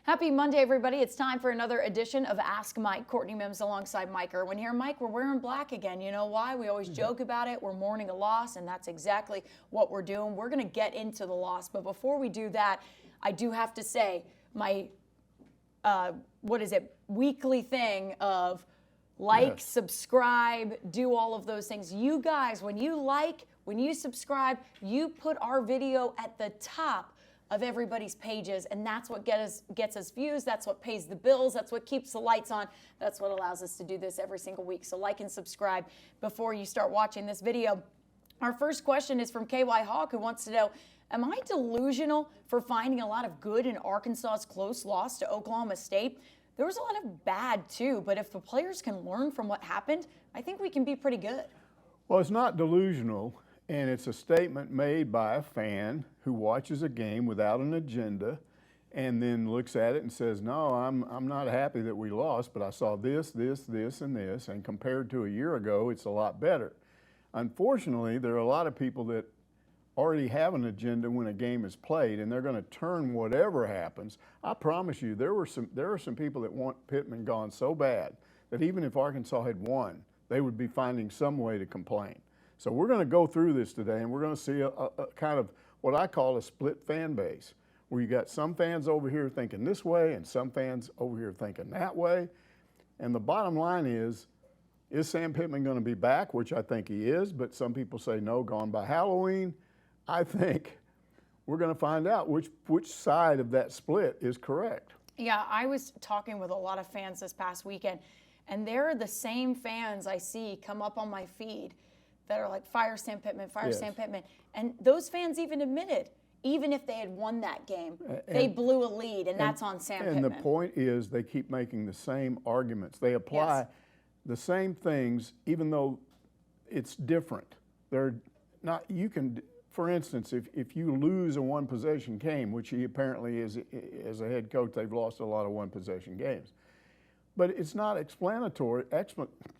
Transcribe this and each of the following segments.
Happy Monday, everybody. It's time for another edition of Ask Mike. Courtney Mims alongside Mike Irwin here. Mike, we're wearing black again. You know why? We always joke about it. We're mourning a loss, and that's exactly what we're doing. We're going to get into the loss, but before we do that, I do have to say my, weekly thing of like, subscribe, do all of those things. You guys, when you like, when you subscribe, you put our video at the top of everybody's pages, and that's what gets us views, that's what pays the bills, that's what keeps the lights on, that's what allows us to do this every single week. So like and subscribe before you start watching this video. Our first question is from KY Hawk, who wants to know, am I delusional for finding a lot of good in Arkansas's close loss to Oklahoma State? There was a lot of bad too, but if the players can learn from what happened, I think we can be pretty good. Well, it's not delusional. And it's a statement made by a fan who watches a game without an agenda and then looks at it and says, no, I'm not happy that we lost, but I saw this, and this, and compared to a year ago, it's a lot better. Unfortunately, there are a lot of people that already have an agenda when a game is played, and they're going to turn whatever happens. I promise you, there are some people that want Pitman gone so bad that even if Arkansas had won, they would be finding some way to complain. So we're going to go through this today, and we're going to see a kind of what I call a split fan base, where you got some fans over here thinking this way and some fans over here thinking that way. And the bottom line is Sam Pitman going to be back, which I think he is, but some people say no, gone by Halloween. I think we're going to find out which side of that split is correct. Yeah, I was talking with a lot of fans this past weekend, and they're the same fans I see come up on my feed that are like, fire Sam Pitman, fire Sam Pitman. And those fans even admitted, even if they had won that game, they blew a lead, and that's on Sam Pitman. And the point is they keep making the same arguments. They apply the same things, even though it's different. They're not, you can, for instance, if you lose a one-possession game, which he apparently is, as a head coach, they've lost a lot of one-possession games. But it's not explanatory.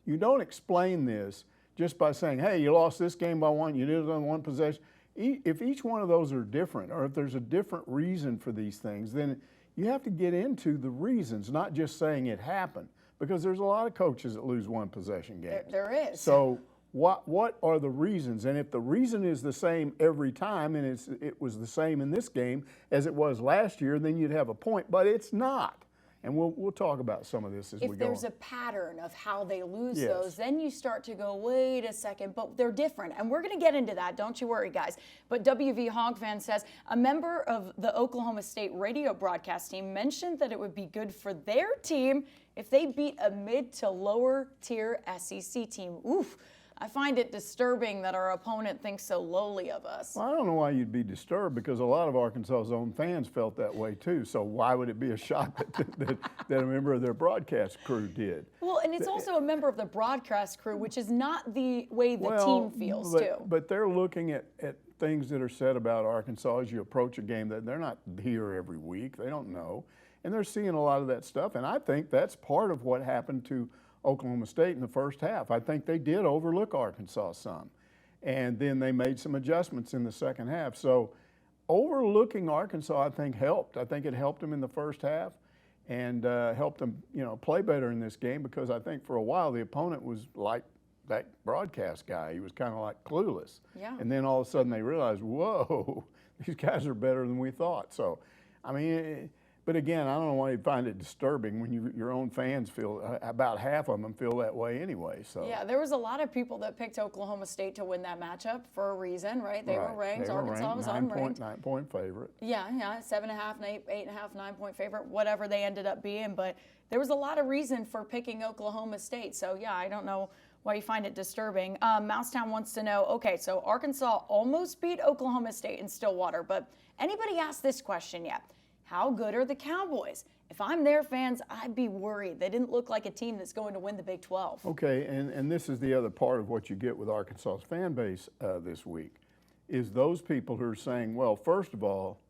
You don't explain this just by saying, hey, you lost this game by one, you did it on one possession. If each one of those are different, or if there's a different reason for these things, then you have to get into the reasons, not just saying it happened, because there's a lot of coaches that lose one possession games. There is. So what are the reasons? And if the reason is the same every time, and it was the same in this game as it was last year, then you'd have a point, but it's not. And we'll talk about some of this as we go on. If there's a pattern of how they lose those, then you start to go, wait a second, but they're different. And we're going to get into that, don't you worry, guys. But WV Hog Fan says, a member of the Oklahoma State radio broadcast team mentioned that it would be good for their team if they beat a mid to lower tier SEC team. Oof. I find it disturbing that our opponent thinks so lowly of us. Well, I don't know why you'd be disturbed, because a lot of Arkansas's own fans felt that way too. So why would it be a shock that a member of their broadcast crew did? Well, and it's also a member of the broadcast crew, which is not the way the team feels too. But they're looking at things that are said about Arkansas as you approach a game, that they're not here every week. They don't know. And they're seeing a lot of that stuff. And I think that's part of what happened to Oklahoma State in the first half. I think they did overlook Arkansas some, and then they made some adjustments in the second half. So overlooking Arkansas, I think, helped. I think it helped them in the first half, and helped them, play better in this game, because I think for a while the opponent was like that broadcast guy. He was kind of like clueless. Yeah. And then all of a sudden they realized, whoa, these guys are better than we thought. So, I mean, but again, I don't know why you find it disturbing when your own fans feel, about half of them feel that way anyway. So yeah, there was a lot of people that picked Oklahoma State to win that matchup for a reason, right? They were ranked. Arkansas was unranked. 9-point favorite. Yeah, 7.5, 8.5, 9-point favorite, whatever they ended up being. But there was a lot of reason for picking Oklahoma State. So yeah, I don't know why you find it disturbing. Mousetown wants to know, okay, so Arkansas almost beat Oklahoma State in Stillwater, but anybody asked this question yet? How good are the Cowboys? If I'm their fans, I'd be worried. They didn't look like a team that's going to win the Big 12. Okay, and this is the other part of what you get with Arkansas's fan base this week, is those people who are saying, well, first of all,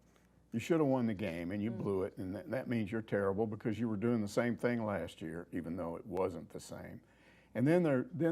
you should have won the game and you blew it, and that means you're terrible because you were doing the same thing last year, even though it wasn't the same. And then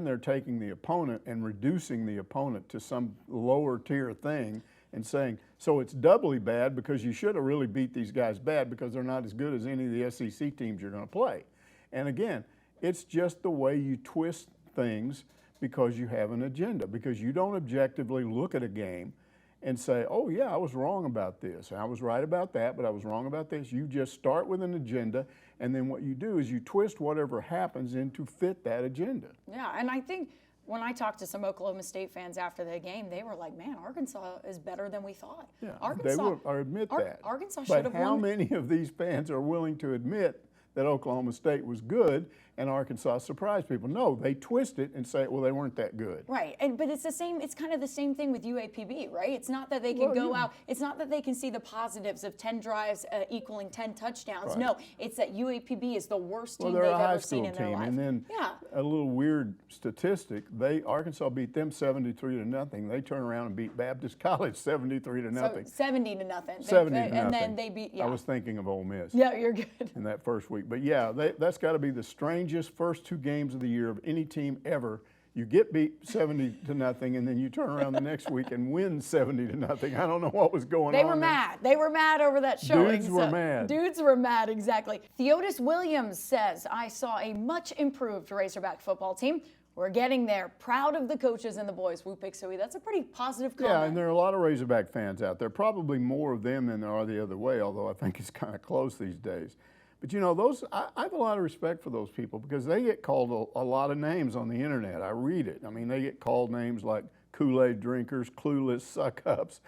they're taking the opponent and reducing the opponent to some lower tier thing and saying, so it's doubly bad because you should have really beat these guys bad because they're not as good as any of the SEC teams you're going to play. And again, it's just the way you twist things because you have an agenda, because you don't objectively look at a game and say, oh yeah, I was wrong about this. I was right about that, but I was wrong about this. You just start with an agenda, and then what you do is you twist whatever happens in to fit that agenda. Yeah, and I think when I talked to some Oklahoma State fans after the game, they were like, man, Arkansas is better than we thought. Yeah, Arkansas, they will admit that. Arkansas should have won. But how many of these fans are willing to admit that Oklahoma State was good and Arkansas surprised people? No, they twist it and say, well, they weren't that good. Right, but it's the same. It's kind of the same thing with UAPB, right? It's not that they can go out. It's not that they can see the positives of 10 drives equaling 10 touchdowns. Right. No, it's that UAPB is the worst team Well, they've they're a high ever seen school in their team, life. and then a little weird statistic: Arkansas beat them 73-0. They turn around and beat Baptist College 73-0. So 70 to nothing. 70 to nothing. And then they beat. Yeah. I was thinking of Ole Miss. Yeah, you're good. In that first week, but yeah, that's got to be the strangest first two games of the year of any team ever. You get beat 70-0, and then you turn around the next week and win 70-0. I don't know what was going on. They were mad. They were mad over that showing. Dudes were mad. Dudes were mad, exactly. Theodis Williams says, I saw a much improved Razorback football team. We're getting there. Proud of the coaches and the boys. Woo pig suey. That's a pretty positive comment. Yeah, and there are a lot of Razorback fans out there. Probably more of them than there are the other way, although I think it's kind of close these days. But you know, I have a lot of respect for those people because they get called a lot of names on the internet. I read it. I mean, they get called names like Kool-Aid drinkers, clueless, suck-ups.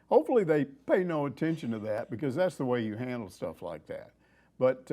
Hopefully they pay no attention to that because that's the way you handle stuff like that. But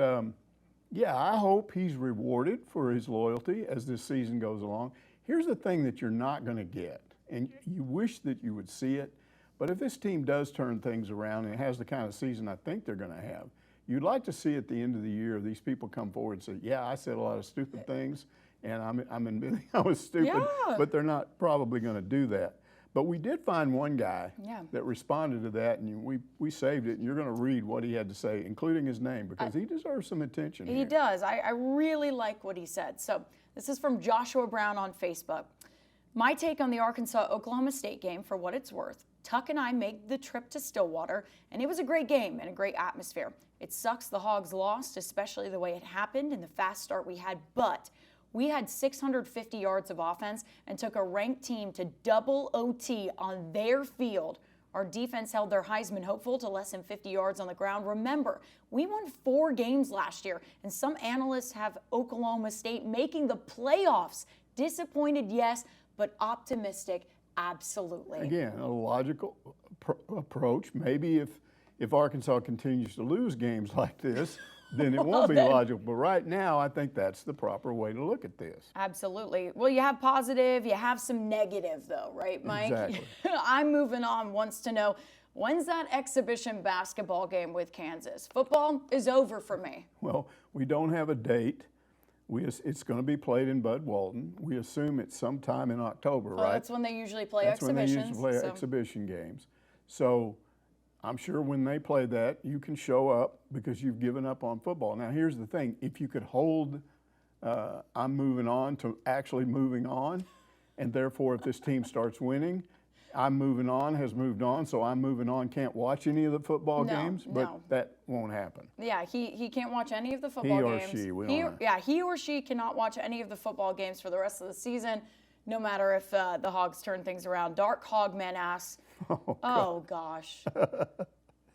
yeah, I hope he's rewarded for his loyalty as this season goes along. Here's the thing that you're not going to get, and you wish that you would see it, but if this team does turn things around and it has the kind of season I think they're going to have, you'd like to see at the end of the year these people come forward and say, yeah, I said a lot of stupid things, and I'm admitting I was stupid, but they're not probably going to do that. But we did find one guy that responded to that, and we saved it, and you're going to read what he had to say, including his name, because he deserves some attention He does. I really like what he said. So this is from Joshua Brown on Facebook. My take on the Arkansas-Oklahoma State game, for what it's worth. Tuck and I made the trip to Stillwater, and it was a great game and a great atmosphere. It sucks the Hogs lost, especially the way it happened and the fast start we had, but we had 650 yards of offense and took a ranked team to double OT on their field. Our defense held their Heisman hopeful to less than 50 yards on the ground. Remember, we won 4 games last year, and some analysts have Oklahoma State making the playoffs. Disappointed, yes, but optimistic, absolutely. Again, a logical approach. Maybe if Arkansas continues to lose games like this, then it won't be logical. But right now, I think that's the proper way to look at this. Absolutely. Well, you have positive, you have some negative, though, right, Mike? Exactly. I'm moving on, wants to know, when's that exhibition basketball game with Kansas? Football is over for me. Well, we don't have a date. It's going to be played in Bud Walton. We assume it's sometime in October, right? That's when they usually play That's exhibitions. when they usually play exhibition games. So I'm sure when they play that, you can show up because you've given up on football. Now, here's the thing. If you could hold I'm moving on to actually moving on, and therefore if this team starts winning, I'm moving on has moved on, so I'm moving on can't watch any of the football games, but that won't happen. Yeah, he can't watch any of the football games. He or she, he or she cannot watch any of the football games for the rest of the season, no matter if the Hogs turn things around. Dark Hogman asks, oh gosh.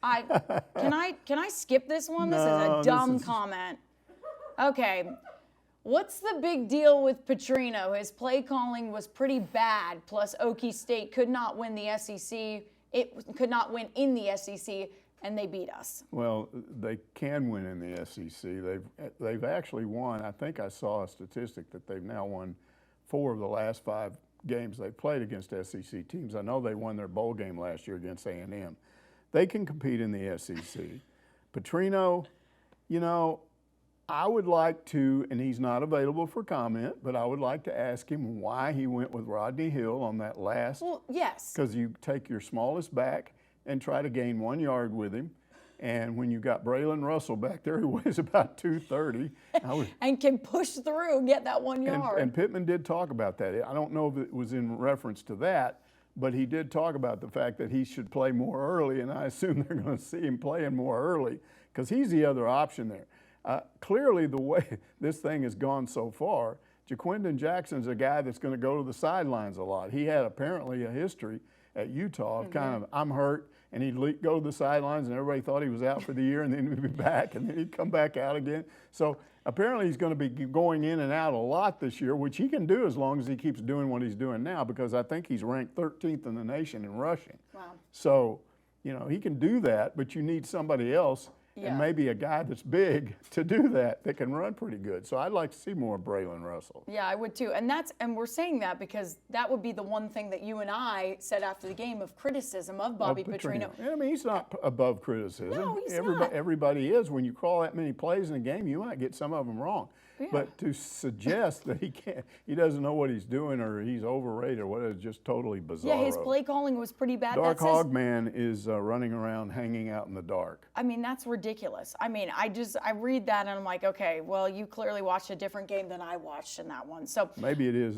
Can I skip this one? This is a dumb comment. Okay. What's the big deal with Petrino? His play calling was pretty bad. Plus, Okie State could not win the SEC. It could not win in the SEC, and they beat us. Well, they can win in the SEC. They've actually won. I think I saw a statistic that they've now won 4 of the last 5 games they've played against SEC teams. I know they won their bowl game last year against A&M. They can compete in the SEC. Petrino, you know, I would like to, and he's not available for comment, but I would like to ask him why he went with Rodney Hill on that last. Well, yes. Because you take your smallest back and try to gain 1 yard with him. And when you got Braylon Russell back there, who weighs about 230. And can push through and get that 1 yard. And Pitman did talk about that. I don't know if it was in reference to that, but he did talk about the fact that he should play more early, and I assume they're going to see him playing more early because he's the other option there. Clearly, the way this thing has gone so far, Jaquindon Jackson's a guy that's going to go to the sidelines a lot. He had apparently a history at Utah of kind of, I'm hurt, and he'd go to the sidelines, and everybody thought he was out for the year, and then he'd be back, and then he'd come back out again. So apparently he's going to be going in and out a lot this year, which he can do as long as he keeps doing what he's doing now, because I think he's ranked 13th in the nation in rushing. Wow. So, you know, he can do that, but you need somebody else, and maybe a guy that's big to do that can run pretty good. So I'd like to see more of Braylon Russell. Yeah, I would too. And we're saying that because that would be the one thing that you and I said after the game of criticism of Bobby Petrino. I mean, he's not above criticism. No, he's not. Everybody is. When you call that many plays in a game, you might get some of them wrong. Yeah. But to suggest that he doesn't know what he's doing or he's overrated or whatever is just totally bizarre. Yeah, his play calling was pretty bad. Dark Hog Man is running around hanging out in the dark. I mean, that's ridiculous. I mean, I read that and I'm like, okay, well, you clearly watched a different game than I watched in that one. So maybe it is.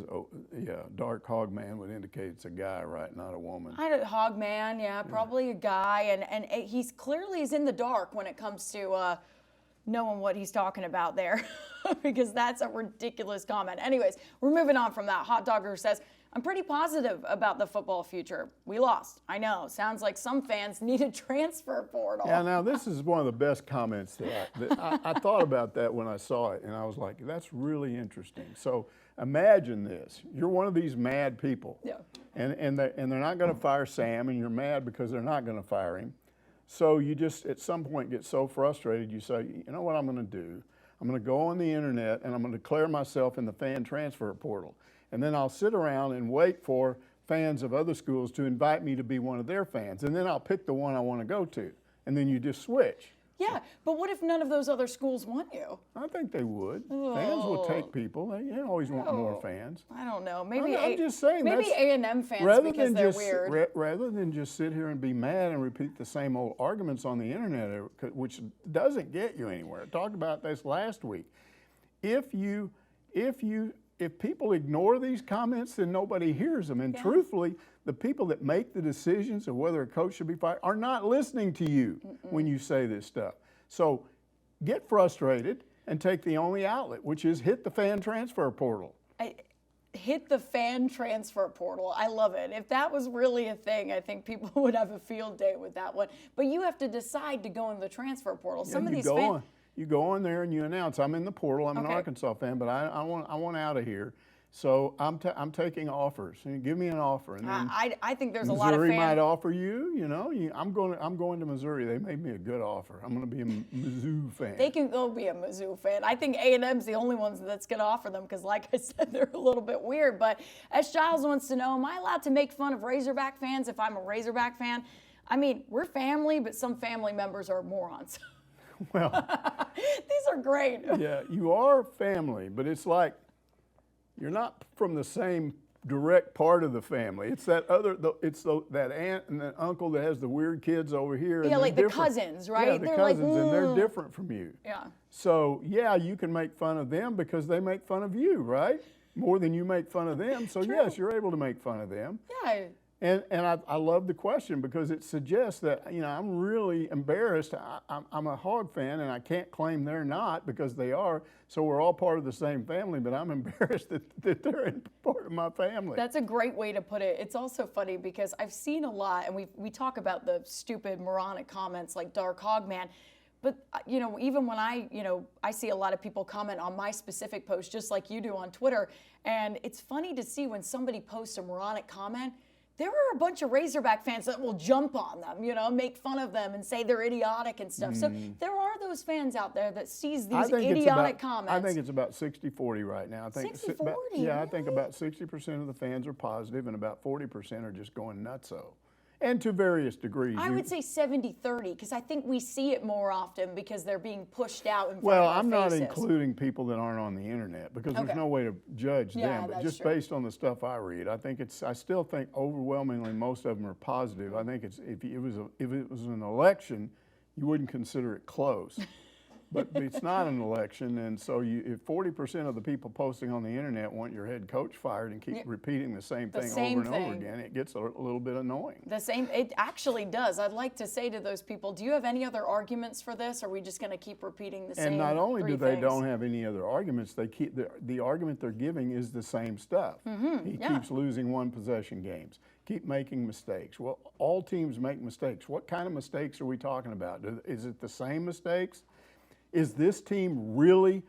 Dark Hog Man would indicate it's a guy, right, not a woman. Hog Man, probably a guy, and he's clearly is in the dark when it comes to knowing what he's talking about there, because that's a ridiculous comment. Anyways, we're moving on from that. Hot Dogger says, I'm pretty positive about the football future. We lost. I know. Sounds like some fans need a transfer portal. Yeah, now this is one of the best comments that I thought about that when I saw it, and I was like, that's really interesting. So imagine this. You're one of these mad people. Yeah. And they're not going to fire Sam, and you're mad because they're not going to fire him. So you just, at some point, get so frustrated, you say, you know what I'm going to do? I'm going to go on the internet, and I'm going to declare myself in the fan transfer portal. And then I'll sit around and wait for fans of other schools to invite me to be one of their fans. And then I'll pick the one I want to go to. And then you just switch. Yeah, but what if none of those other schools want you? I think they would. Oh. Fans will take people. They always want more fans. I don't know. Maybe I'm just saying. Maybe A&M fans because they're weird. Rather than just sit here and be mad and repeat the same old arguments on the internet, which doesn't get you anywhere. I talked about this last week. If people ignore these comments, then nobody hears them. And truthfully, the people that make the decisions of whether a coach should be fired are not listening to you when you say this stuff. So get frustrated and take the only outlet, which is hit the fan transfer portal. Hit the fan transfer portal. I love it. If that was really a thing, I think people would have a field day with that one. But you have to decide to go in the transfer portal. Some of these fans. You go on there and you announce, I'm in the portal, I'm an Arkansas fan, but I want out of here. So I'm taking offers. Give me an offer. And then I think there's a lot of fans. Missouri might offer you, I'm going to Missouri. They made me a good offer. I'm going to be a Mizzou fan. They can go be a Mizzou fan. I think A&M's the only ones that's going to offer them because, like I said, they're a little bit weird. But S. Giles wants to know, am I allowed to make fun of Razorback fans if I'm a Razorback fan? I mean, we're family, but some family members are morons. Well, these are great. Yeah, you are family, but it's like you're not from the same direct part of the family. It's that that aunt and that uncle that has the weird kids over here. Yeah, like the cousins, right? Yeah, the cousins, and they're different from you. Yeah. So, yeah, you can make fun of them because they make fun of you, right? More than you make fun of them. So, yes, you're able to make fun of them. Yeah. And I love the question because it suggests that, I'm really embarrassed. I'm a Hog fan, and I can't claim they're not because they are. So we're all part of the same family, but I'm embarrassed that they're part of my family. That's a great way to put it. It's also funny because I've seen a lot, and we talk about the stupid, moronic comments like Dark Hog Man. But, even when I see a lot of people comment on my specific post, just like you do on Twitter, and it's funny to see when somebody posts a moronic comment, there are a bunch of Razorback fans that will jump on them, make fun of them and say they're idiotic and stuff. So there are those fans out there that sees these idiotic comments. I think it's about 60-40 right now. 60-40? Yeah, I think about 60% of the fans are positive and about 40% are just going nutso. And to various degrees. I would say 70-30 because I think we see it more often because they're being pushed out in front of Well, our I'm faces. not including people that aren't on the internet because there's no way to judge them. But just based on the stuff I read, I still think overwhelmingly most of them are positive. I think if it was an election, you wouldn't consider it close. But it's not an election, and so if 40% of the people posting on the internet want your head coach fired and keep repeating the same thing over and over again, it gets a little bit annoying. It actually does. I'd like to say to those people, do you have any other arguments for this, or are we just going to keep repeating the same And not only do they things? don't have any other arguments, they keep the argument they're giving is the same stuff. He keeps losing one possession games, keep making mistakes. Well, all teams make mistakes. What kind of mistakes are we talking about? Is it the same mistakes? Is this team really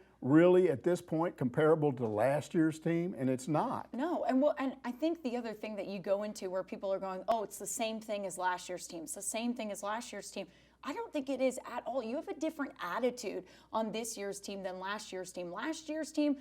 at this point comparable to last year's team? And it's not. No, and I think the other thing that you go into where people are going, oh, it's the same thing as last year's team. It's the same thing as last year's team. I don't think it is at all. You have a different attitude on this year's team than last year's team. Last year's team,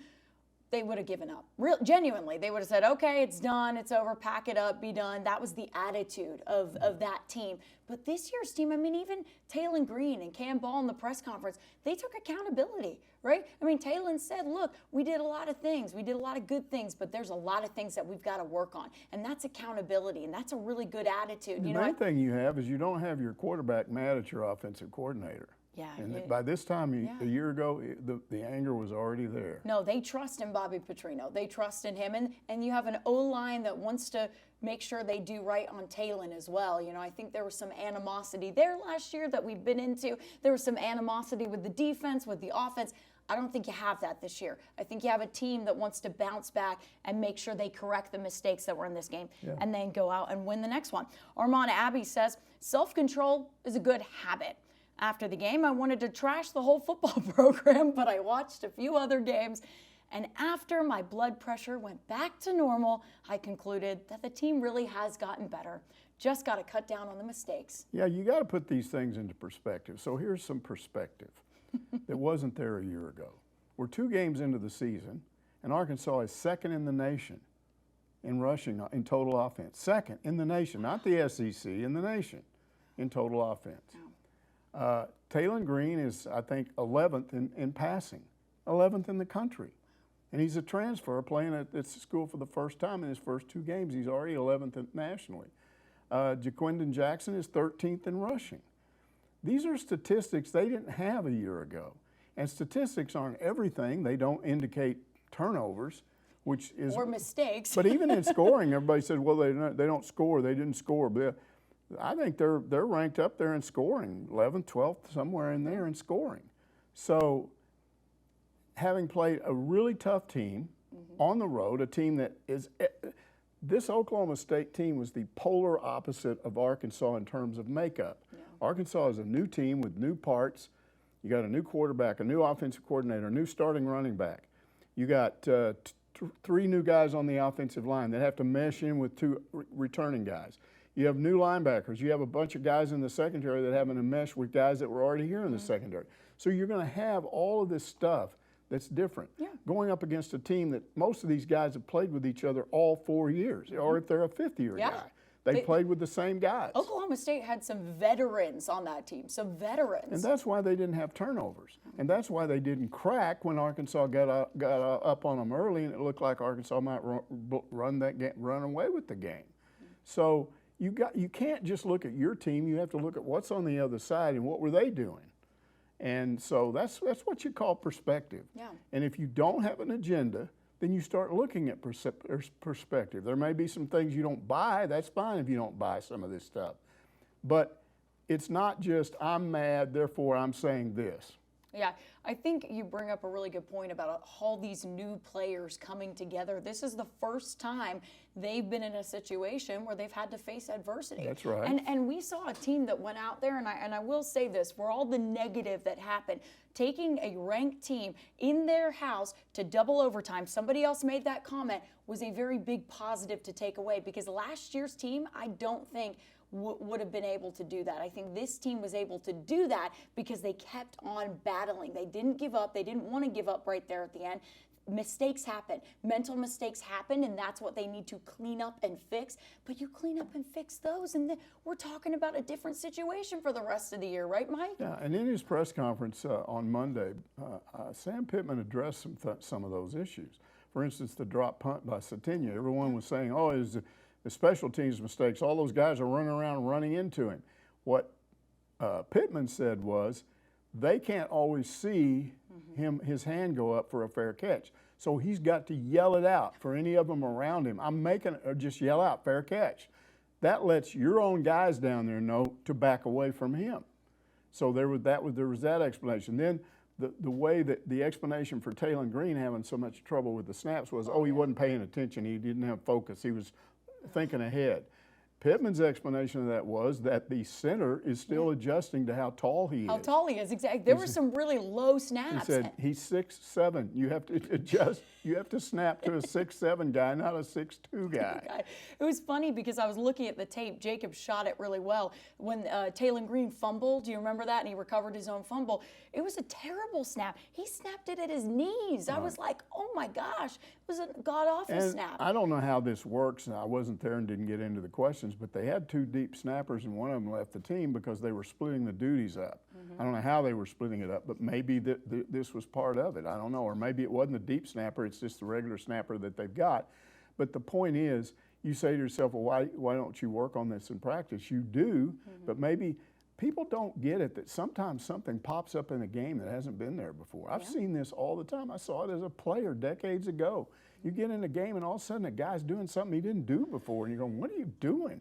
they would have given up. Genuinely, they would have said, okay, it's done, it's over, pack it up, be done. That was the attitude of that team. But this year's team, I mean, even Talon Green and Cam Ball in the press conference, they took accountability, right? I mean, Talon said, look, we did a lot of things. We did a lot of good things, but there's a lot of things that we've got to work on. And that's accountability, and that's a really good attitude. The main thing you have is you don't have your quarterback mad at your offensive coordinator. Yeah, and by this time, a year ago, the anger was already there. No, they trust in Bobby Petrino. They trust in him. And you have an O-line that wants to make sure they do right on Talon as well. You know, I think there was some animosity there last year that we've been into. There was some animosity with the defense, with the offense. I don't think you have that this year. I think you have a team that wants to bounce back and make sure they correct the mistakes that were in this game and then go out and win the next one. Armand Abbey says, self-control is a good habit. After the game, I wanted to trash the whole football program, but I watched a few other games. And after my blood pressure went back to normal, I concluded that the team really has gotten better. Just got to cut down on the mistakes. Yeah, you got to put these things into perspective. So here's some perspective that wasn't there a year ago. We're 2 games into the season, and Arkansas is second in the nation in rushing, in total offense. Second in the nation, not the SEC, in the nation in total offense. Talon Green is, I think, 11th in passing, 11th in the country. And he's a transfer playing at this school for the first time in his first 2 games. He's already 11th nationally. Jaquindon Jackson is 13th in rushing. These are statistics they didn't have a year ago. And statistics aren't everything. They don't indicate turnovers, which is... Or mistakes. But even in scoring, everybody says, well, they don't score. They didn't score. But I think they're ranked up there in scoring, 11th, 12th, somewhere in there in scoring. So having played a really tough team on the road, a team that is – this Oklahoma State team was the polar opposite of Arkansas in terms of makeup. Yeah. Arkansas is a new team with new parts. You got a new quarterback, a new offensive coordinator, a new starting running back. You got 3 new guys on the offensive line that have to mesh in with 2 returning guys. You have new linebackers. You have a bunch of guys in the secondary that having to mesh with guys that were already here in the secondary. So you're going to have all of this stuff that's different. Yeah. Going up against a team that most of these guys have played with each other all 4 years, or if they're a 5th-year guy. They played with the same guys. Oklahoma State had some veterans on that team, some veterans. And that's why they didn't have turnovers. And that's why they didn't crack when Arkansas got up on them early, and it looked like Arkansas might run away with the game. So you can't just look at your team. You have to look at what's on the other side and what were they doing. And so that's what you call perspective. Yeah. And if you don't have an agenda, then you start looking at perspective. There may be some things you don't buy. That's fine if you don't buy some of this stuff. But it's not just, I'm mad, therefore I'm saying this. Yeah, I think you bring up a really good point about all these new players coming together. This is the first time they've been in a situation where they've had to face adversity. That's right. And we saw a team that went out there, and I will say this, for all the negative that happened, taking a ranked team in their house to double overtime, somebody else made that comment, was a very big positive to take away, because last year's team, I don't think would have been able to do that. I think this team was able to do that because they kept on battling. They didn't give up. They didn't want to give up right there at the end. Mistakes happen. Mental mistakes happen, and that's what they need to clean up and fix. But you clean up and fix those, and then we're talking about a different situation for the rest of the year, right, Mike? Yeah, and in his press conference on Monday, Sam Pitman addressed some of those issues. For instance, the drop punt by Satinia. Everyone was saying, oh, it was the special teams mistakes. All those guys are running around running into him. What Pitman said was, they can't always see his hand go up for a fair catch. So he's got to yell it out for any of them around him. I'm making, or just yell out, fair catch. That lets your own guys down there know to back away from him. So there was that explanation. Then the way that the explanation for Taylor Green having so much trouble with the snaps was, he wasn't paying attention. He didn't have focus. He was thinking ahead. Pittman's explanation of that was that the center is still adjusting to how tall he is. How tall he is, exactly. There were some really low snaps. He said, he's 6'7". You have to adjust. You have to snap to a 6'7" guy, not a 6'2" guy. It was funny because I was looking at the tape. Jacob shot it really well. When Taylor Green fumbled, do you remember that? And he recovered his own fumble. It was a terrible snap. He snapped it at his knees. I was like, oh my gosh. It was a god-awful snap. I don't know how this works. I wasn't there and didn't get into the questions, but they had 2 deep snappers, and one of them left the team because they were splitting the duties up. I don't know how they were splitting it up, but maybe this was part of it. I don't know. Or maybe it wasn't a deep snapper. It's just the regular snapper that they've got. But the point is, you say to yourself, well, why don't you work on this in practice? You do, but maybe people don't get it that sometimes something pops up in a game that hasn't been there before. I've seen this all the time. I saw it as a player decades ago. You get in a game and all of a sudden a guy's doing something he didn't do before, and you're going, what are you doing?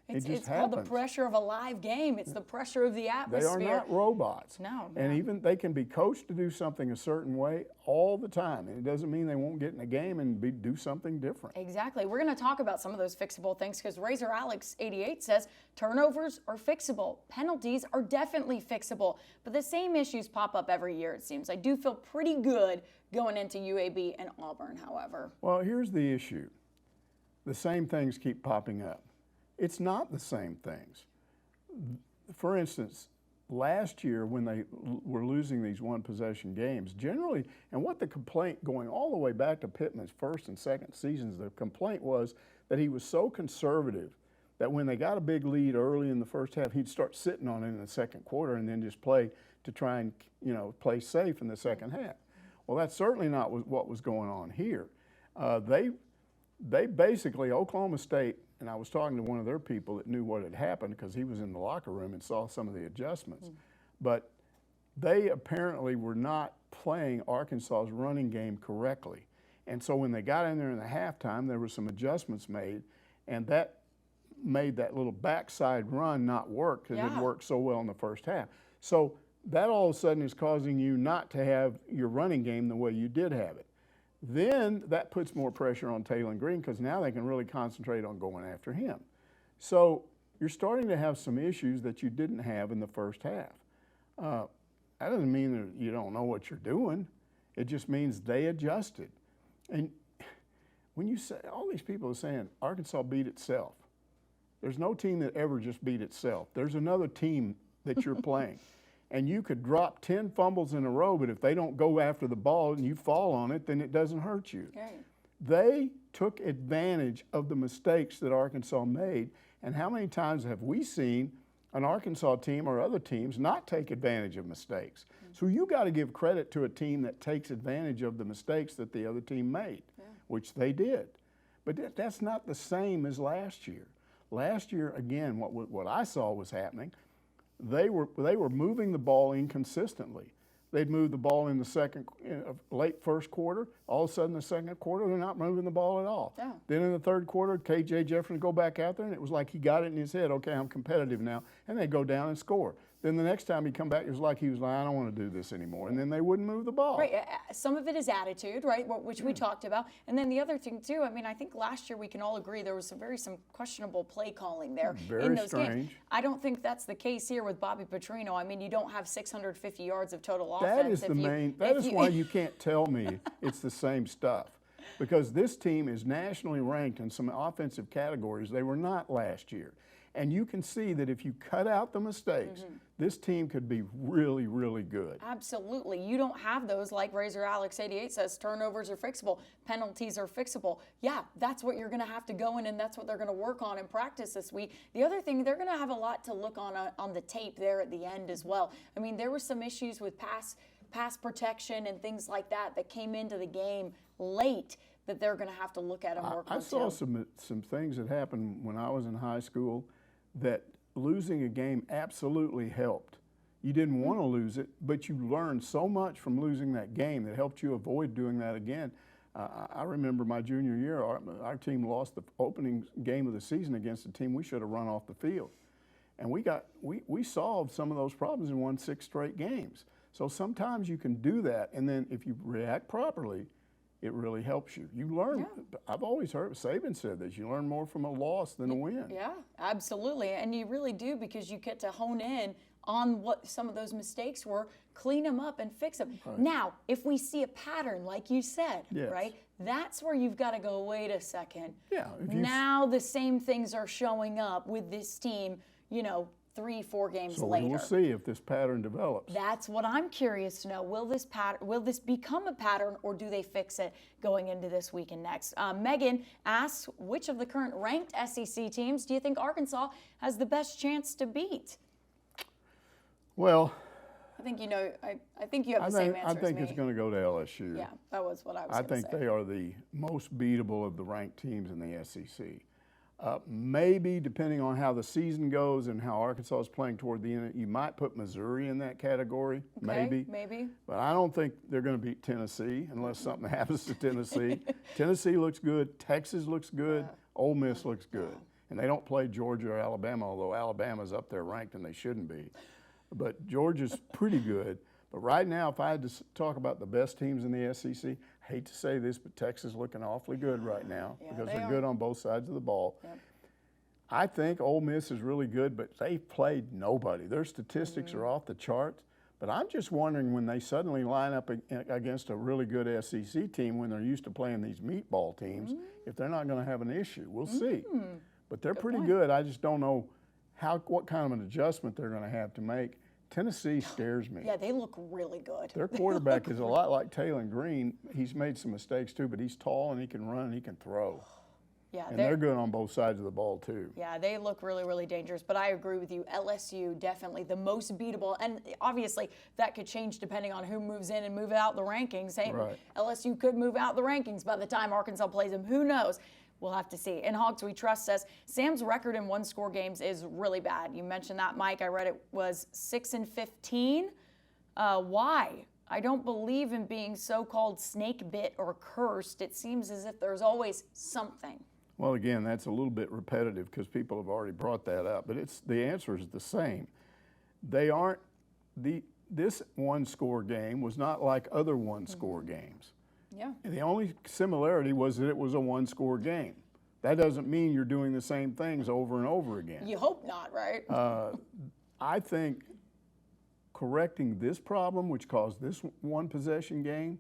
It's called the pressure of a live game. It's the pressure of the atmosphere. They are not robots. No. And even they can be coached to do something a certain way all the time. And it doesn't mean they won't get in a game and do something different. Exactly. We're going to talk about some of those fixable things because Razer Alex 88 says turnovers are fixable. Penalties are definitely fixable. But the same issues pop up every year, it seems. I do feel pretty good going into UAB and Auburn, however. Well, here's the issue. The same things keep popping up. It's not the same things. For instance, last year when they were losing these one-possession games, generally, and what the complaint going all the way back to Pitman's first and second seasons, the complaint was that he was so conservative that when they got a big lead early in the first half, he'd start sitting on it in the second quarter and then just play to try and play safe in the second half. Well, that's certainly not what was going on here. They basically, Oklahoma State, and I was talking to one of their people that knew what had happened because he was in the locker room and saw some of the adjustments. But they apparently were not playing Arkansas's running game correctly. And so when they got in there in the halftime, there were some adjustments made, and that made that little backside run not work because it worked so well in the first half. So that all of a sudden is causing you not to have your running game the way you did have it. Then that puts more pressure on Taylor Green because now they can really concentrate on going after him. So you're starting to have some issues that you didn't have in the first half. That doesn't mean that you don't know what you're doing. It just means they adjusted. And when you say, all these people are saying Arkansas beat itself. There's no team that ever just beat itself. There's another team that you're playing. And you could drop 10 fumbles in a row, but if they don't go after the ball and you fall on it, then it doesn't hurt you. Right. They took advantage of the mistakes that Arkansas made. And how many times have we seen an Arkansas team or other teams not take advantage of mistakes? So you got to give credit to a team that takes advantage of the mistakes that the other team made, which they did. But that's not the same as last year. Last year, again, what I saw was happening. They were moving the ball inconsistently. They'd move the ball in the late first quarter. All of a sudden, the second quarter, they're not moving the ball at all. Yeah. Then in the third quarter, KJ Jefferson would go back out there, and it was like he got it in his head, okay, I'm competitive now, and they'd go down and score. Then the next time he'd come back, it was like I don't want to do this anymore, and then they wouldn't move the ball. Right. Some of it is attitude, right, which we talked about. And then the other thing, too, I mean, I think last year we can all agree there was some questionable play calling there in those games. I don't think that's the case here with Bobby Petrino. I mean, you don't have 650 yards of total offense. That is why you can't tell me it's the same stuff. Because this team is nationally ranked in some offensive categories they were not last year. And you can see that if you cut out the mistakes, this team could be really, really good. Absolutely. You don't have those, like Razer Alex 88 says, turnovers are fixable, penalties are fixable. Yeah, that's what you're going to have to go in, and that's what they're going to work on in practice this week. The other thing, they're going to have a lot to look on the tape there at the end as well. I mean, there were some issues with pass protection and things like that came into the game late that they're going to have to look at and work on. I saw some things that happened when I was in high school that losing a game absolutely helped. You didn't want to lose it, but you learned so much from losing that game that helped you avoid doing that again. I remember my junior year, our team lost the opening game of the season against a team we should have run off the field. And we solved some of those problems and won 6 straight games. So sometimes you can do that, and then if you react properly, it really helps you. You learn. Yeah. I've always heard Saban said this. You learn more from a loss than a win. Yeah, absolutely. And you really do, because you get to hone in on what some of those mistakes were, clean them up and fix them. Right. Now, if we see a pattern, like you said, yes. right, that's where you've got to go, wait a second. Yeah. Now the same things are showing up with this team, 3-4 games later. So we'll see if this pattern develops. That's what I'm curious to know. Will this become a pattern, or do they fix it going into this week and next? Megan asks, which of the current ranked SEC teams do you think Arkansas has the best chance to beat? Well, I think I think you have the same answer as me. I think it's going to go to LSU. Yeah, that was what I was going to say. I think they are the most beatable of the ranked teams in the SEC. Maybe, depending on how the season goes and how Arkansas is playing toward the end, you might put Missouri in that category. Okay, maybe. But I don't think they're going to beat Tennessee unless something happens to Tennessee. Tennessee looks good. Texas looks good. Ole Miss looks good. And they don't play Georgia or Alabama, although Alabama's up there ranked and they shouldn't be. But Georgia's pretty good. But right now, if I had to talk about the best teams in the SEC, I hate to say this, but Texas is looking awfully good right now because they're good on both sides of the ball. Yep. I think Ole Miss is really good, but they've played nobody. Their statistics are off the charts. But I'm just wondering, when they suddenly line up against a really good SEC team when they're used to playing these meatball teams, if they're not going to have an issue. We'll see. But they're pretty good. I just don't know what kind of an adjustment they're going to have to make. Tennessee scares me. Yeah, they look really good. Their quarterback is a lot like Taylor Green. He's made some mistakes too, but he's tall and he can run and he can throw. Yeah, and they're good on both sides of the ball too. Yeah, they look really, really dangerous. But I agree with you. LSU definitely the most beatable, and obviously that could change depending on who moves in and move out the rankings. Hey, right. LSU could move out the rankings by the time Arkansas plays them. Who knows? We'll have to see. And Hogs We Trust says Sam's record in one-score games is really bad. You mentioned that, Mike. I read it was 6-15. Why? I don't believe in being so-called snake bit or cursed. It seems as if there's always something. Well, again, that's a little bit repetitive because people have already brought that up. But the answer is the same. They aren't this one-score game was not like other one-score games. Yeah. The only similarity was that it was a one-score game. That doesn't mean you're doing the same things over and over again. You hope not, right? I think correcting this problem, which caused this one-possession game,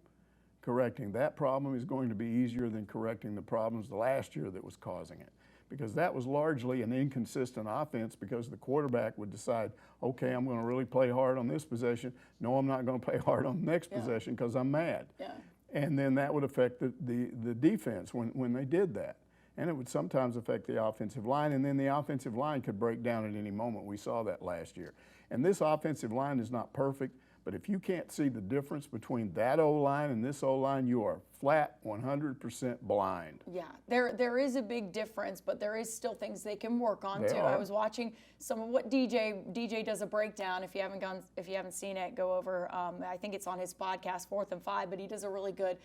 correcting that problem is going to be easier than correcting the problems the last year that was causing it. Because that was largely an inconsistent offense because the quarterback would decide, okay, I'm going to really play hard on this possession. No, I'm not going to play hard on the next possession because I'm mad. Yeah. And then that would affect the defense when they did that. And it would sometimes affect the offensive line, and then the offensive line could break down at any moment. We saw that last year. And this offensive line is not perfect, but if you can't see the difference between that O-line and this O-line, you are flat 100% blind. Yeah, there is a big difference, but there is still things they can work on too. I was watching some of what DJ does a breakdown. If you haven't seen it, go over. I think it's on his podcast 4th and 5, but he does a really good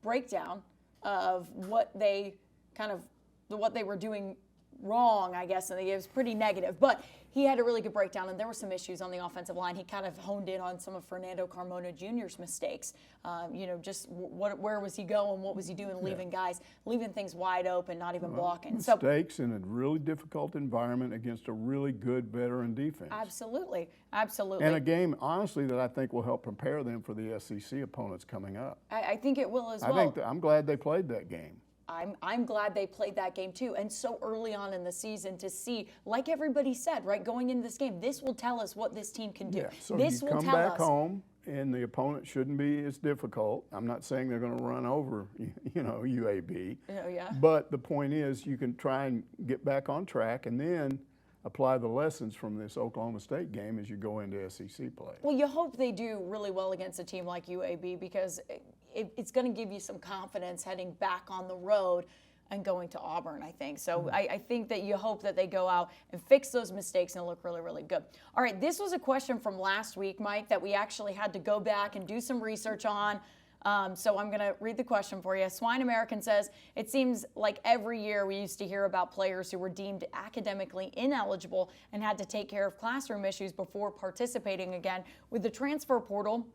breakdown of what they were doing wrong, I guess, and it was pretty negative. But he had a really good breakdown, and there were some issues on the offensive line. He kind of honed in on some of Fernando Carmona Jr.'s mistakes. Just where was he going? What was he doing? Leaving things wide open, not even blocking. Mistakes in a really difficult environment against a really good veteran defense. Absolutely. And a game, honestly, that I think will help prepare them for the SEC opponents coming up. I think it will as well. I'm glad they played that game. I'm glad they played that game too, and so early on in the season to see, like everybody said, right, going into this game, this will tell us what this team can do. Yeah, so this you will come tell back us. home, and the opponent shouldn't be as difficult. I'm not saying they're going to run over, UAB. Yeah. But the point is, you can try and get back on track, and then apply the lessons from this Oklahoma State game as you go into SEC play. Well, you hope they do really well against a team like UAB because it's going to give you some confidence heading back on the road and going to Auburn, I think. So I think that you hope that they go out and fix those mistakes and look really, really good. All right, this was a question from last week, Mike, that we actually had to go back and do some research on. So I'm going to read the question for you. Swine American says, it seems like every year we used to hear about players who were deemed academically ineligible and had to take care of classroom issues before participating again. With the transfer portal,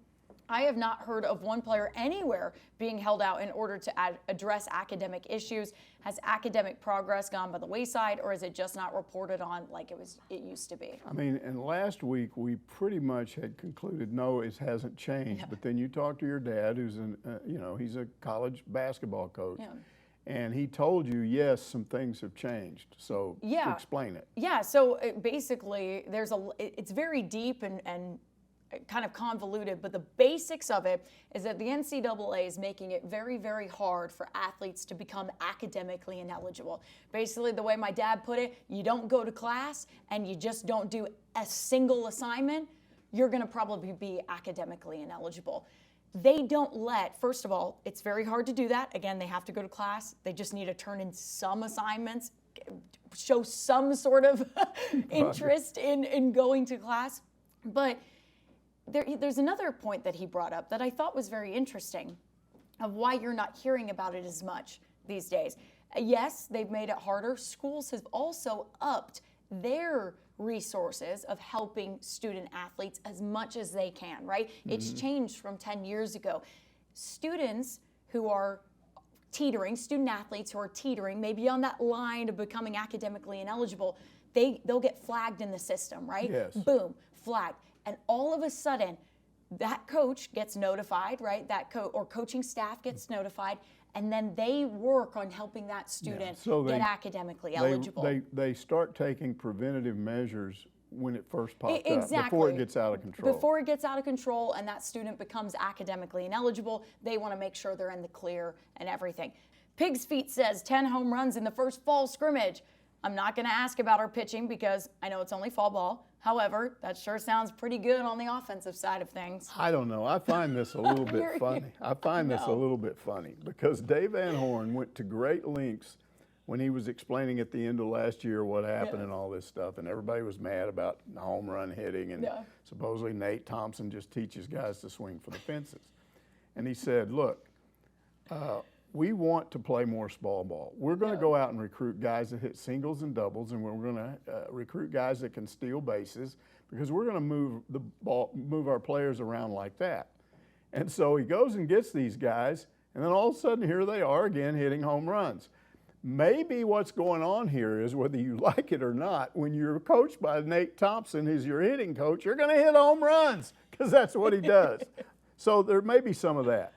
I have not heard of one player anywhere being held out in order to address academic issues. Has academic progress gone by the wayside, or is it just not reported on like it used to be? I mean, and last week we pretty much had concluded, no, it hasn't changed. Yeah. But then you talk to your dad, who's he's a college basketball coach. Yeah. And he told you, yes, some things have changed. So explain it. Yeah, so basically it's very deep and kind of convoluted, but the basics of it is that the NCAA is making it very, very hard for athletes to become academically ineligible. Basically, the way my dad put it, you don't go to class and you just don't do a single assignment, you're going to probably be academically ineligible. They don't first of all, it's very hard to do that. Again, they have to go to class. They just need to turn in some assignments, show some sort of interest in going to class. But there's another point that he brought up that I thought was very interesting of why you're not hearing about it as much these days. Yes, they've made it harder. Schools have also upped their resources of helping student athletes as much as they can, right? Mm-hmm. It's changed from 10 years ago. Students who are teetering, student athletes who are teetering, maybe on that line of becoming academically ineligible, they'll get flagged in the system, right? Yes. Boom, flagged. And all of a sudden, that coach gets notified, right? Or coaching staff gets notified, and then they work on helping that student get academically eligible. They start taking preventative measures when it first pops exactly. up, before it gets out of control. Before it gets out of control and that student becomes academically ineligible, they want to make sure they're in the clear and everything. Pig's Feet says 10 home runs in the first fall scrimmage. I'm not going to ask about our pitching because I know it's only fall ball. However, that sure sounds pretty good on the offensive side of things. I don't know. I find this a little bit funny. I find this a little bit funny because Dave Van Horn went to great lengths when he was explaining at the end of last year what happened and all this stuff, and everybody was mad about home run hitting, and supposedly Nate Thompson just teaches guys to swing for the fences. And he said, look, we want to play more small ball. We're going to go out and recruit guys that hit singles and doubles, and we're going to recruit guys that can steal bases because we're going to move our players around like that. And so he goes and gets these guys, and then all of a sudden here they are again hitting home runs. Maybe what's going on here is, whether you like it or not, when you're coached by Nate Thompson, who's your hitting coach, you're going to hit home runs because that's what he does. So there may be some of that.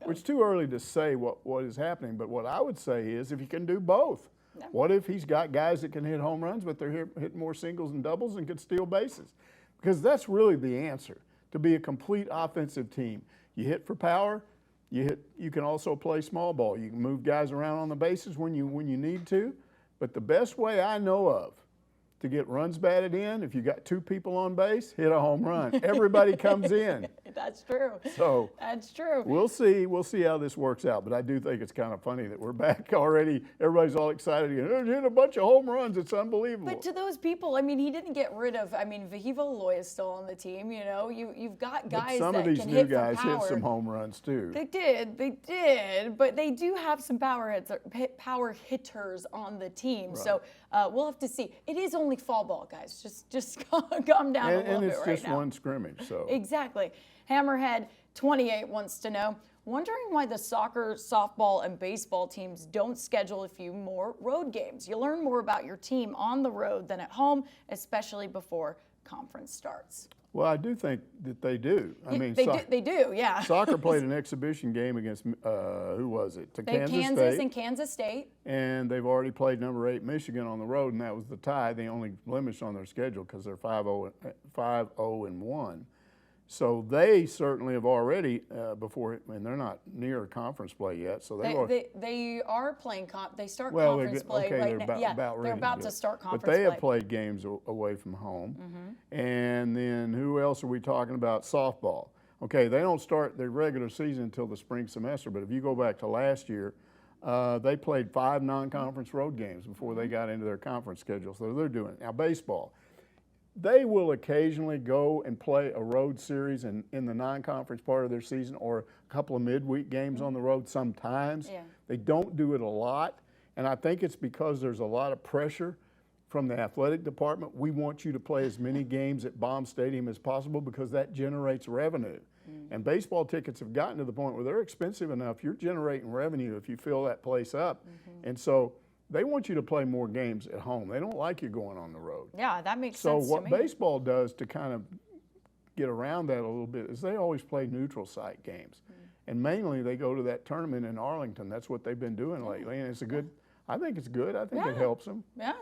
It's too early to say what is happening, but what I would say is if you can do both. No. What if he's got guys that can hit home runs, but they're hitting more singles and doubles and can steal bases? Because that's really the answer to be a complete offensive team. You hit for power. You can also play small ball. You can move guys around on the bases when you need to. But the best way I know of to get runs batted in, if you got two people on base, hit a home run. Everybody comes in. That's true. So that's true. We'll see how this works out. But I do think it's kind of funny that we're back already. Everybody's all excited again. Hit a bunch of home runs. It's unbelievable. But to those people, I mean, he didn't get rid of. I mean, Vahivo Loy is still on the team. You know, you've got guys that can hit for power. Some of these new guys hit some home runs too. They did. But they do have some power hitters on the team. Right. So we'll have to see. It is only fall ball, guys. Just calm down a little bit right now. And it's just one scrimmage, so. Exactly. Hammerhead 28 wants to know, wondering why the soccer, softball, and baseball teams don't schedule a few more road games. You learn more about your team on the road than at home, especially before conference starts. Well, I do think that they do. I mean, they do, yeah. Soccer played an exhibition game against, who was it? Kansas and Kansas State. And they've already played number 8 Michigan on the road, and that was the tie. The only blemish on their schedule because they're 5-0-1. So they certainly have already and they're not near conference play yet. So they are playing. They start conference play right now. They're about to start conference play. But they have played games away from home. Mm-hmm. And then who else are we talking about? Softball. Okay, they don't start their regular season until the spring semester. But if you go back to last year, They played 5 non-conference road games before they got into their conference schedule, so they're doing it. Now, baseball, they will occasionally go and play a road series in the non-conference part of their season, or a couple of midweek games on the road sometimes. Yeah. They don't do it a lot, and I think it's because there's a lot of pressure from the athletic department. We want you to play as many games at Baum Stadium as possible because that generates revenue. And baseball tickets have gotten to the point where they're expensive enough. You're generating revenue if you fill that place up. And so they want you to play more games at home. They don't like you going on the road. Yeah, that makes So sense what to me. baseball does to kind of get around that a little bit is they always play neutral site games. And mainly they go to that tournament in Arlington. That's what they've been doing lately. And it's a good, I think it's good. I think it helps them. Yeah.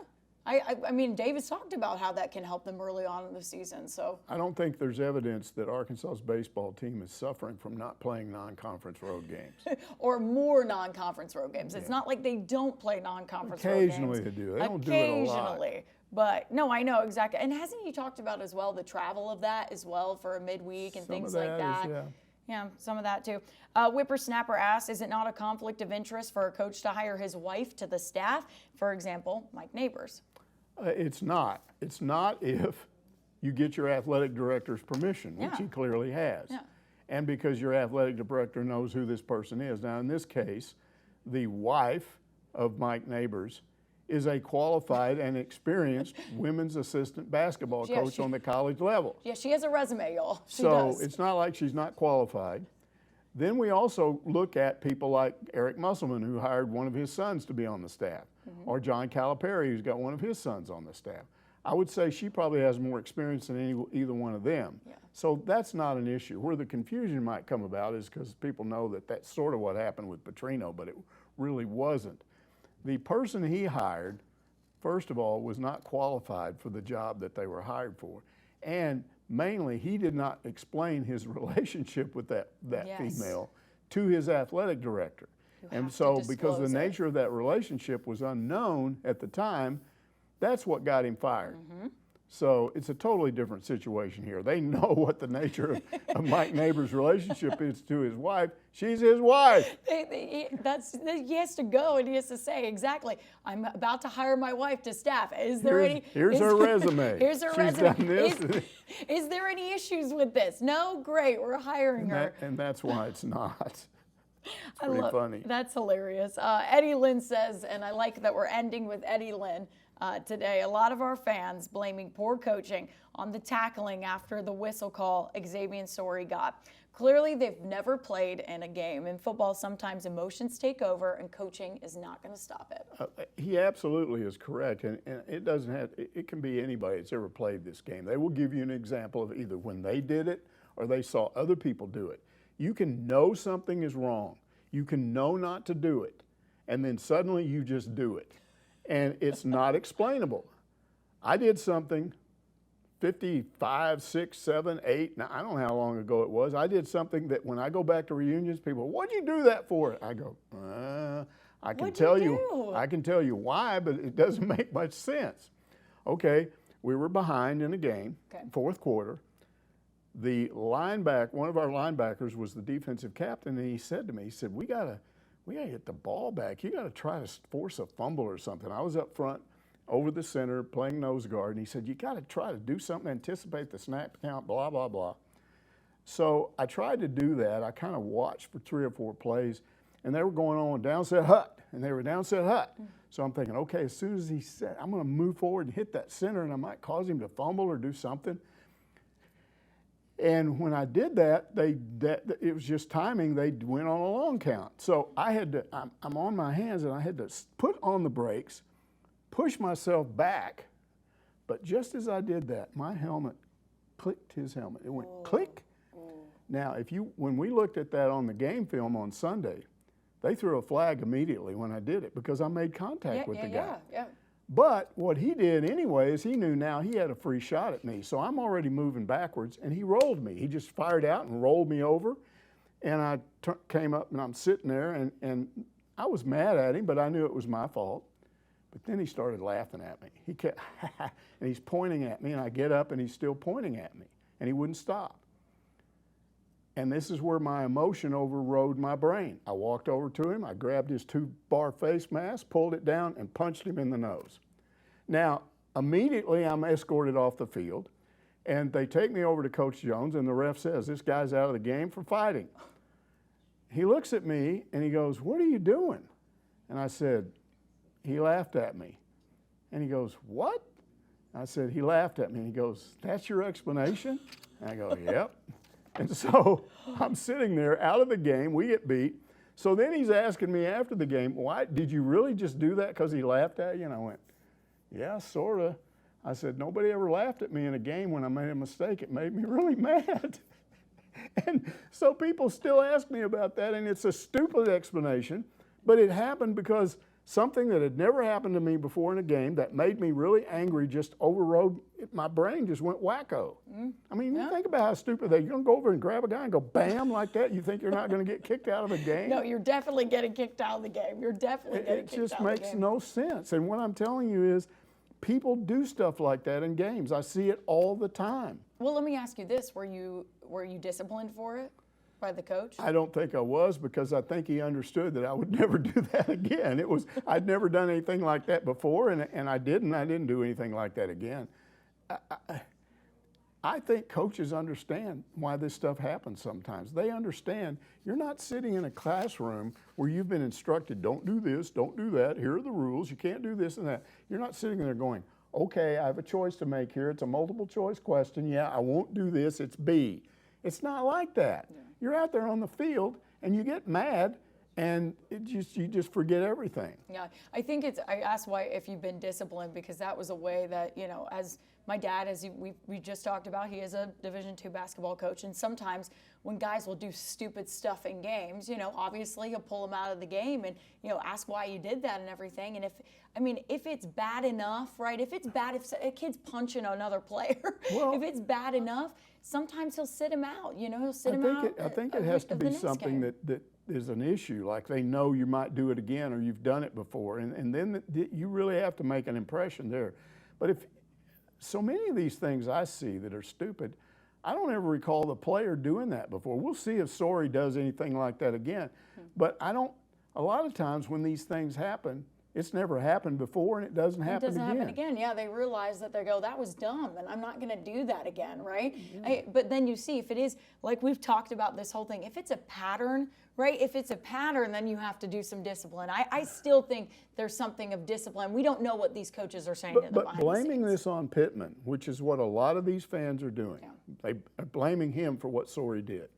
I mean, Davis talked about how that can help them early on in the season. So I don't think there's evidence that Arkansas's baseball team is suffering from not playing non-conference road games. or more non-conference road games. It's not like they don't play non-conference road games. Occasionally they do. They don't do it a lot. Occasionally. But no, I know exactly. And hasn't he talked about as well the travel of that as well for a midweek and Some things of like that is, that? Yeah, some of that too. Whippersnapper asks, is it not a conflict of interest for a coach to hire his wife to the staff? For example, Mike Neighbors. It's not. It's not if you get your athletic director's permission, which he clearly has. Yeah. And because your athletic director knows who this person is. Now, in this case, the wife of Mike Neighbors is a qualified and experienced women's assistant basketball coach on the college level. Yeah, she has a resume, y'all. She So does. it's not like she's not qualified. Then we also look at people like Eric Musselman, who hired one of his sons to be on the staff, or John Calipari, who's got one of his sons on the staff. I would say she probably has more experience than either one of them. Yeah. So that's not an issue. Where the confusion might come about is because people know that that's sort of what happened with Petrino, but it really wasn't. The person he hired, first of all, was not qualified for the job that they were hired for. And mainly, he did not explain his relationship with that female to his athletic director. And so because the nature of that relationship was unknown at the time, that's what got him fired. So it's a totally different situation here. They know what the nature of Mike Neighbors' relationship is to his wife. She's his wife. He has to go and he has to say, exactly, I'm about to hire my wife to staff. Is there Here's her resume. Here's her She's resume. done this. Is there any issues with this? No? Great, we're hiring her. And that's why it's not. It's pretty funny. That's hilarious. Eddie Lynn says, and I like that we're ending with Eddie Lynn today, a lot of our fans blaming poor coaching on the tackling after the whistle call Xavier Story got. Clearly, they've never played in a game. In football, sometimes emotions take over, and coaching is not going to stop it. He absolutely is correct, and it doesn't have. It can be anybody that's ever played this game. They will give you an example of either when they did it or they saw other people do it. You can know something is wrong. You can know not to do it, and then suddenly you just do it, and it's not explainable. I did something 55, 6, 7, 8, now I don't know how long ago it was. I did something that when I go back to reunions, people, what'd you do that for? I go, I can tell you why, but it doesn't make much sense. Okay, we were behind in a game, fourth quarter. The linebacker, one of our linebackers was the defensive captain, and he said to me, he said, we gotta get the ball back. You gotta try to force a fumble or something. I was up front over the center playing nose guard, and he said, you gotta try to do something, anticipate the snap count, blah, blah, blah. So I tried to do that. I kind of watched for 3 or 4 plays, and they were going on downset hut, and they were downset hut. So I'm thinking, okay, as soon as he said, I'm gonna move forward and hit that center, and I might cause him to fumble or do something. And when I did that, it was just timing. They went on a long count. So I had to, I'm on my hands, and I had to put on the brakes, push myself back. But just as I did that, my helmet clicked his helmet. It went click. Now, when we looked at that on the game film on Sunday, they threw a flag immediately when I did it because I made contact with the guy. But what he did anyway is he knew now he had a free shot at me. So I'm already moving backwards, and he rolled me. He just fired out and rolled me over. And I came up, and I'm sitting there, and I was mad at him, but I knew it was my fault. But then he started laughing at me. He kept, and he's pointing at me, and I get up, and he's still pointing at me, and he wouldn't stop. And this is where my emotion overrode my brain. I walked over to him, I grabbed his 2-bar face mask, pulled it down, and punched him in the nose. Now, immediately I'm escorted off the field, and they take me over to Coach Jones, and the ref says, this guy's out of the game for fighting. He looks at me, and he goes, what are you doing? And I said, he laughed at me. And he goes, what? I said, he laughed at me. And he goes, that's your explanation? And I go, yep. And so I'm sitting there out of the game. We get beat. So then he's asking me after the game, why did you really just do that because he laughed at you? And I went, yeah, sort of. I said, nobody ever laughed at me in a game when I made a mistake. It made me really mad. And so people still ask me about that, and it's a stupid explanation, but it happened because something that had never happened to me before in a game that made me really angry just overrode, my brain just went wacko. I mean, you think about how stupid that, you're going to go over and grab a guy and go bam like that, you think you're not going to get kicked out of a game? No, you're definitely getting kicked out of the game. You're definitely getting kicked out of the game. It just makes no sense. And what I'm telling you is, people do stuff like that in games. I see it all the time. Well, let me ask you this. Were you disciplined for it by the coach? I don't think I was, because I think he understood that I would never do that again. I'd never done anything like that before, and I didn't do anything like that again. I think coaches understand why this stuff happens sometimes. They understand you're not sitting in a classroom where you've been instructed, don't do this, don't do that, here are the rules, you can't do this and that. You're not sitting there going, okay, I have a choice to make here, it's a multiple choice question, yeah, I won't do this, it's B. It's not like that. Yeah. You're out there on the field and you get mad and you just forget everything. Yeah, I think I asked why if you've been disciplined, because that was a way that, as my dad, as we just talked about, he is a Division II basketball coach, and sometimes when guys will do stupid stuff in games, obviously he'll pull them out of the game and, ask why you did that and everything. And if it's bad enough, right, if it's bad, if a kid's punching another player, well, if it's bad enough, sometimes he'll sit him out, he'll sit him out. I think it has to be something that is an issue, like they know you might do it again or you've done it before, and then you really have to make an impression there. But if so many of these things I see that are stupid, I don't ever recall the player doing that before. We'll see if Sorey does anything like that again. But a lot of times when these things happen, it's never happened before and it doesn't happen again. It doesn't happen again. Yeah, they realize that they go, that was dumb and I'm not going to do that again, right? Mm-hmm. But then you see, if it is, like we've talked about this whole thing, if it's a pattern, right? If it's a pattern, then you have to do some discipline. I still think there's something of discipline. We don't know what these coaches are saying. But blaming this on Pitman, which is what a lot of these fans are doing, they are blaming him for what Sorey did.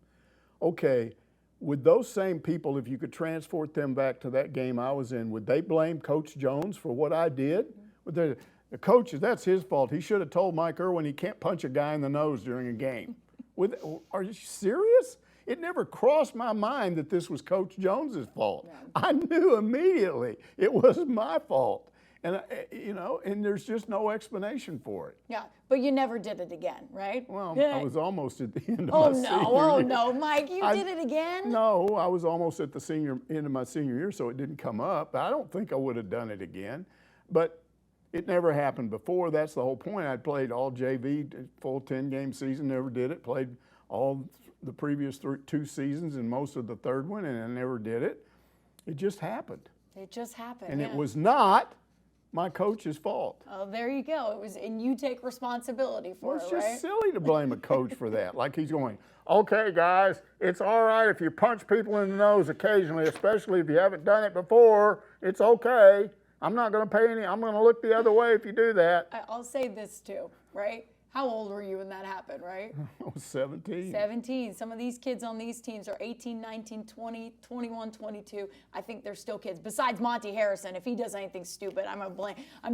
Okay. Would those same people, if you could transport them back to that game I was in, would they blame Coach Jones for what I did? Mm-hmm. The coach, that's his fault. He should have told Mike Irwin he can't punch a guy in the nose during a game. Are you serious? It never crossed my mind that this was Coach Jones's fault. Yeah. I knew immediately it was my fault. And, and there's just no explanation for it. Yeah, but you never did it again, right? Well, I was almost at the end of my senior year. Oh, no, Mike, you did it again? No, I was almost at the end of my senior year, so it didn't come up. I don't think I would have done it again. But it never happened before. That's the whole point. I'd played all JV, full 10-game season, never did it. Played all the previous 2 seasons and most of the third one, and I never did it. It just happened. It just happened, And it was not my coach's fault. Oh, there you go. It was, and you take responsibility for it, right? It's just silly to blame a coach for that. Like he's going, okay, guys, it's all right if you punch people in the nose occasionally, especially if you haven't done it before. It's okay. I'm not going to pay any. I'm going to look the other way if you do that. I'll say this too, right? How old were you when that happened, right? I was 17. 17. Some of these kids on these teams are 18, 19, 20, 21, 22. I think they're still kids. Besides Monty Harrison, if he does anything stupid, I'm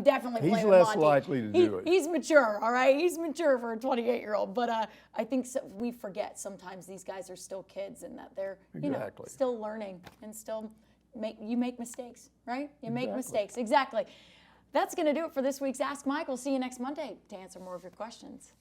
definitely blaming Monty. He's less likely to do it. He's mature, all right? He's mature for a 28-year-old. But I think we forget sometimes these guys are still kids and that they're still learning and still you make mistakes, right? You make mistakes. Exactly. That's going to do it for this week's Ask Mike. We'll see you next Monday to answer more of your questions.